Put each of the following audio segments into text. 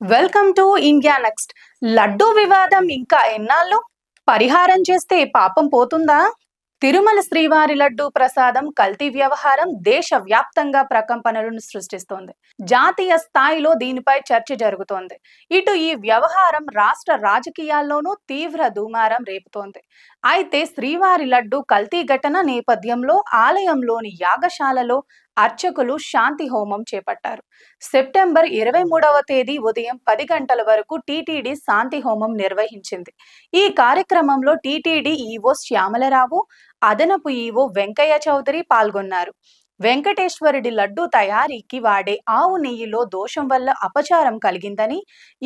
Welcome to India next. Laddu వివాదం ఇంకా ఎన్నాళ్ళు? పరిహారం చేస్తే పాపం పోతుందా? తిరుమల శ్రీవారి లడ్డూ ప్రసాదం కల్తీ వ్యవహారం దేశవ్యాప్తంగా ప్రకంపనలను సృష్టిస్తోంది. జాతీయ స్థాయిలో దీనిపై చర్చ జరుగుతోంది. ఇటు ఈ వ్యవహారం రాష్ట్ర రాజకీయాల్లోనూ తీవ్ర దుమారం రేపుతోంది. అయితే శ్రీవారి లడ్డూ కల్తీ ఘటన నేపథ్యంలో ఆలయంలోని యాగశాలలో అర్చకులు శాంతి హోమం చేపట్టారు. సెప్టెంబర్ 23వ తేదీ ఉదయం 10 గంటల వరకు టీటీడీ శాంతి హోమం నిర్వహించింది. ఈ కార్యక్రమంలో టీటీడీ ఈవో శ్యామలరావు, అదనపు ఈవో వెంకయ్య చౌదరి పాల్గొన్నారు. వెంకటేశ్వరుడి లడ్డూ తయారీకి వాడే ఆవు నెయ్యిలో దోషం వల్ల అపచారం కలిగిందని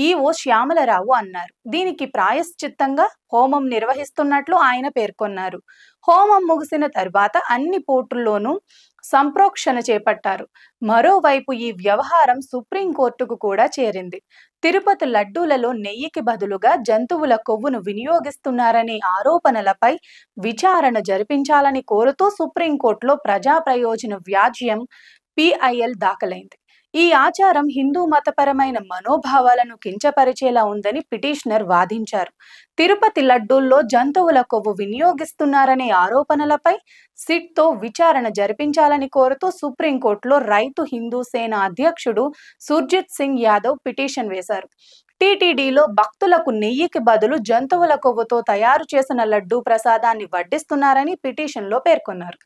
ఈవో శ్యామలరావు అన్నారు. దీనికి ప్రాయశ్చిత్తంగా హోమం నిర్వహిస్తున్నట్లు ఆయన పేర్కొన్నారు. హోమం ముగిసిన తర్వాత అన్ని పోర్టుల్లోనూ సంప్రోక్షణ చేపట్టారు. మరోవైపు ఈ వ్యవహారం సుప్రీంకోర్టుకు కూడా చేరింది. తిరుపతి లడ్డూలలో నెయ్యికి బదులుగా జంతువుల కొవ్వును వినియోగిస్తున్నారనే ఆరోపణలపై విచారణ జరిపించాలని కోరుతూ సుప్రీంకోర్టులో ప్రజా ప్రయోజన వ్యాజ్యం PIL దాఖలైంది. ఈ ఆచారం హిందూ మతపరమైన మనోభావాలను కించపరిచేలా ఉందని పిటిషనర్ వాదించారు. తిరుపతి లడ్డూల్లో జంతువుల కొవ్వు వినియోగిస్తున్నారనే ఆరోపణలపై సిట్తో విచారణ జరిపించాలని కోరుతూ సుప్రీంకోర్టులో రైతు హిందూ సేన అధ్యక్షుడు సుర్జిత్ సింగ్ యాదవ్ పిటిషన్ వేశారు. టీటీడీలో భక్తులకు నెయ్యికి బదులు జంతువుల కొవ్వుతో తయారు చేసిన లడ్డూ ప్రసాదాన్ని వడ్డిస్తున్నారని పిటిషన్లో పేర్కొన్నారు.